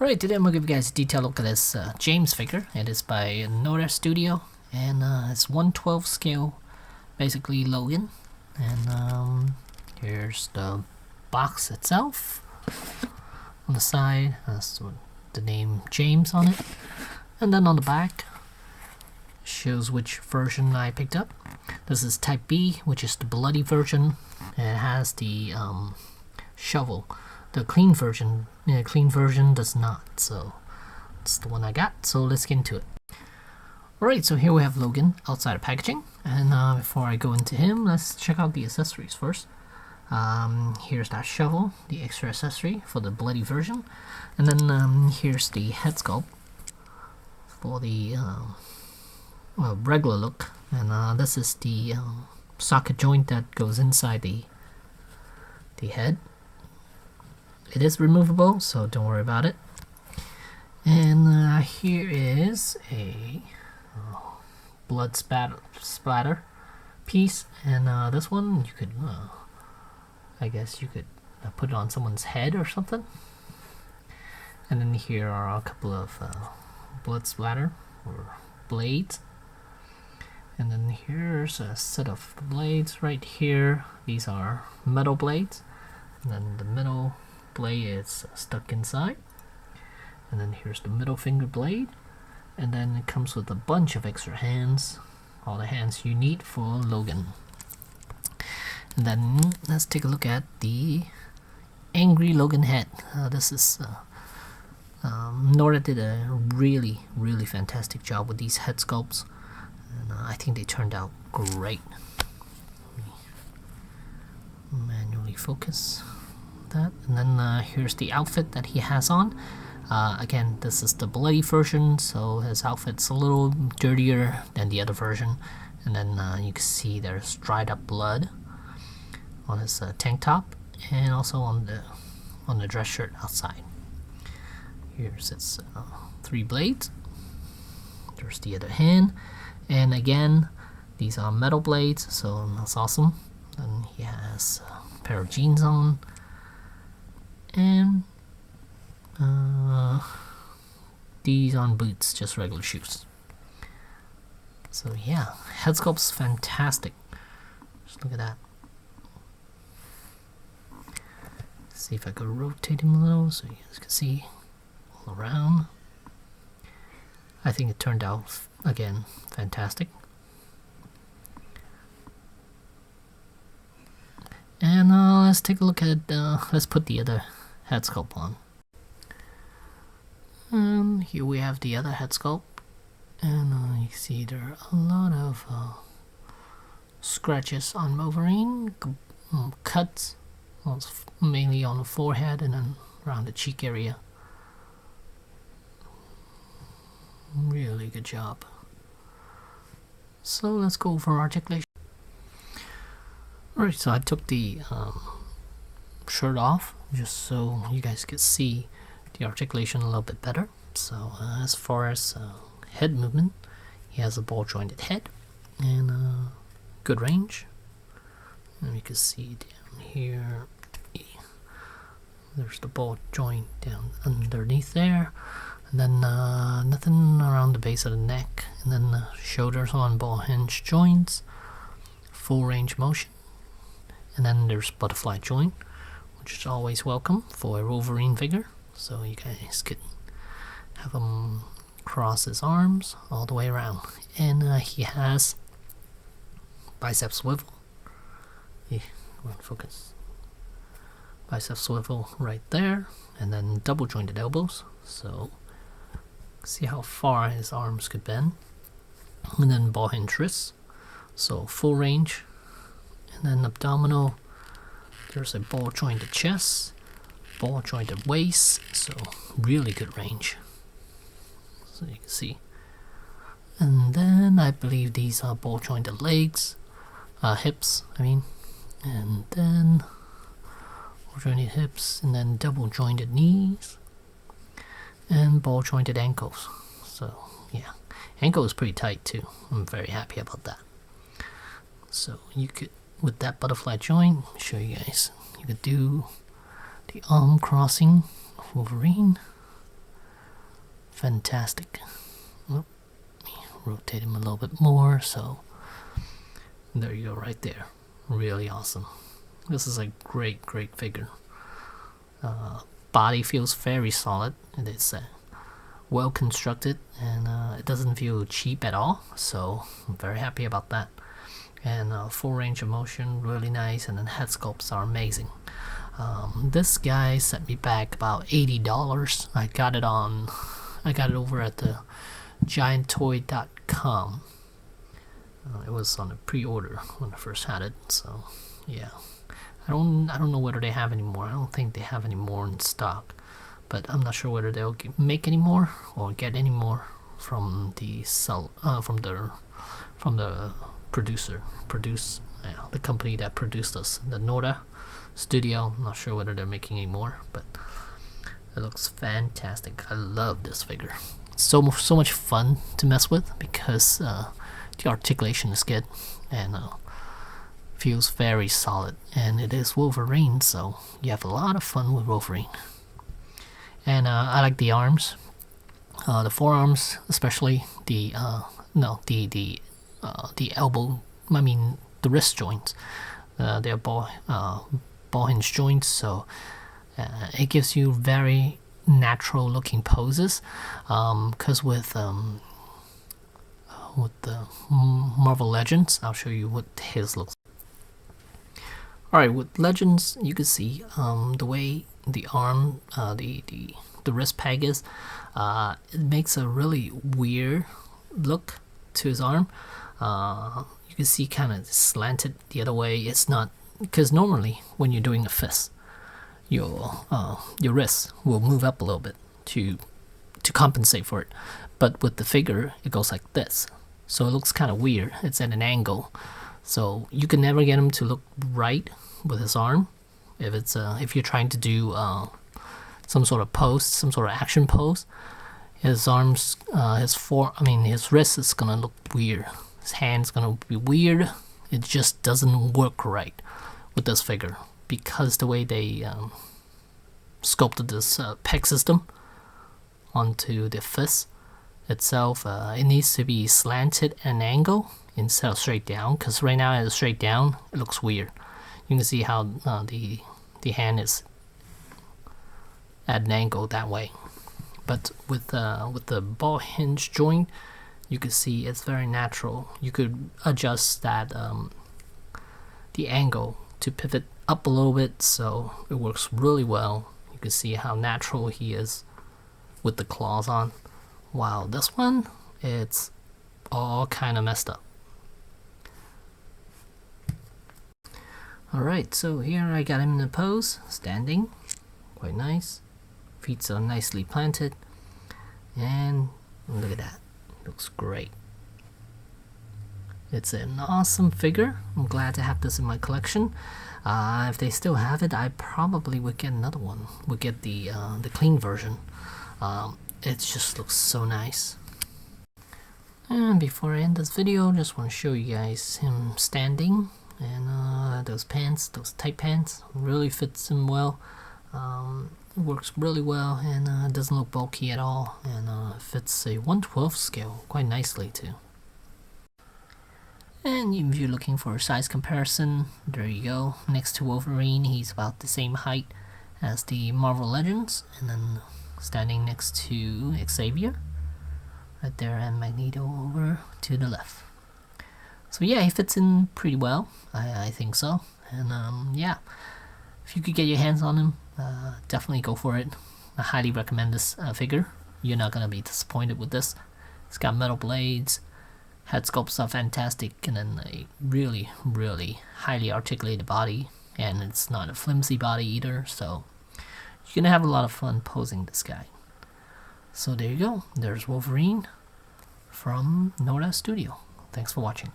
Alright, today I'm going to give you guys a detailed look at this James figure. It is by Nota Studio, and it's 1/12 scale, basically Logan. And here's the box itself. On the side has the name James on it, and then on the back shows which version I picked up. This is Type B, which is the bloody version, and it has the shovel. The clean version does not, so it's the one I got. So let's get into it. Alright, so here we have Logan outside of packaging, and before I go into him, let's check out the accessories first. Here's that shovel, the extra accessory for the bloody version, and then here's the head sculpt for the regular look, and this is the socket joint that goes inside the head. It is removable, so don't worry about it. And here is a blood splatter piece, and this one you could, I guess you could put it on someone's head or something. And then here are a couple of blood splatter or blades. And then here's a set of blades right here. These are metal blades, and then the middle blade is stuck inside, and then here's the middle finger blade, and then it comes with a bunch of extra hands, all the hands you need for Logan. And then let's take a look at the angry Logan head. This is Nota did a really fantastic job with these head sculpts, and I think they turned out great. Let me manually focus that. And then here's the outfit that he has on. Again, this is the bloody version, so his outfit's a little dirtier than the other version. And then you can see there's dried up blood on his tank top, and also on the dress shirt outside. Here's its 3 blades. There's the other hand, and again, these are metal blades, so that's awesome. Then he has a pair of jeans on, and these aren't boots, just regular shoes. So yeah, head sculpt's fantastic. Just look at that. See if I could rotate him a little so you guys can see all around. I think it turned out, again, fantastic. And let's take a look at, let's put the other head sculpt on. And here we have the other head sculpt, and you can see there are a lot of scratches on Wolverine, cuts, mainly on the forehead and then around the cheek area. Really good job. So let's go for articulation. Alright, so I took the shirt off just so you guys could see the articulation a little bit better. So as far as head movement, he has a ball jointed head and good range. And you can see down here, there's the ball joint down underneath there, and then nothing around the base of the neck, and then the shoulders on ball hinge joints, full range motion. And then there's butterfly joint, which is always welcome for a Wolverine figure, so you guys could have him cross his arms all the way around. And he has bicep swivel. Yeah, focus. Bicep swivel right there, and then double jointed elbows, so see how far his arms could bend. And then ball hinge wrists, so full range. And then abdominal, there's a ball jointed chest, ball jointed waist, so really good range, so you can see. And then I believe these are ball jointed legs, hips I mean, and then ball jointed hips, and then double jointed knees, and ball jointed ankles. So yeah, ankle is pretty tight too. I'm very happy about that. So you could, with that butterfly joint, show you guys, you could do the arm crossing of Wolverine, fantastic. Let me rotate him a little bit more, so there you go, right there. Really awesome. This is a great figure. Body feels very solid. It is well constructed, and it doesn't feel cheap at all, so I'm very happy about that. And full range of motion, really nice, and then head sculpts are amazing. This guy set me back about $80. I got it over at the gianttoy.com. It was on a pre-order when I first had it, so yeah. I don't know whether they have any more. I don't think they have any more in stock, but I'm not sure whether they'll make any more or get any more from the the company that produced us, the Nota studio. I'm not sure whether they're making any more, but it looks fantastic. I love this figure. It's so much fun to mess with because the articulation is good and feels very solid, and it is Wolverine, so you have a lot of fun with Wolverine. And I like the arms, the forearms, especially the elbow. I mean the wrist joints. They're ball hinge joints, so it gives you very natural looking poses. Because with the Marvel Legends, I'll show you what his looks like. Alright, with Legends, you can see the way the arm, the wrist peg is. It makes a really weird look to his arm. You can see kind of slanted the other way. It's not, because normally when you're doing a fist, your wrist will move up a little bit to compensate for it. But with the figure, it goes like this, so it looks kind of weird. It's at an angle, so you can never get him to look right with his arm. If you're trying to do some sort of pose, some sort of action pose, his arms, his wrist is gonna look weird. His hand's gonna be weird. It just doesn't work right with this figure because the way they sculpted this peg system onto the fist itself, it needs to be slanted at an angle instead of straight down, because right now it's straight down, it looks weird. You can see how the hand is at an angle that way. But with the ball hinge joint, you can see it's very natural. You could adjust that the angle to pivot up a little bit, so it works really well. You can see how natural he is with the claws on. Wow, this one, it's all kind of messed up. Alright, so here I got him in a pose, standing, quite nice. Feet are nicely planted, and look at that, looks great. It's an awesome figure. I'm glad to have this in my collection. If they still have it, I probably would get another one. Would get the clean version. It just looks so nice. And before I end this video, just want to show you guys him standing, and those pants, those tight pants, really fits him well. It works really well, and doesn't look bulky at all, and fits a 1/12 scale quite nicely too. And if you're looking for a size comparison, there you go. Next to Wolverine, he's about the same height as the Marvel Legends, and then standing next to Xavier right there, and Magneto over to the left. So yeah, he fits in pretty well. I think so. And yeah, if you could get your hands on him, definitely go for it. I highly recommend this figure. You're not gonna be disappointed with this. It's got metal blades, head sculpts are fantastic, and then a really highly articulated body, and it's not a flimsy body either, so you're gonna have a lot of fun posing this guy. So there you go, there's Wolverine from Nota Studio. Thanks for watching.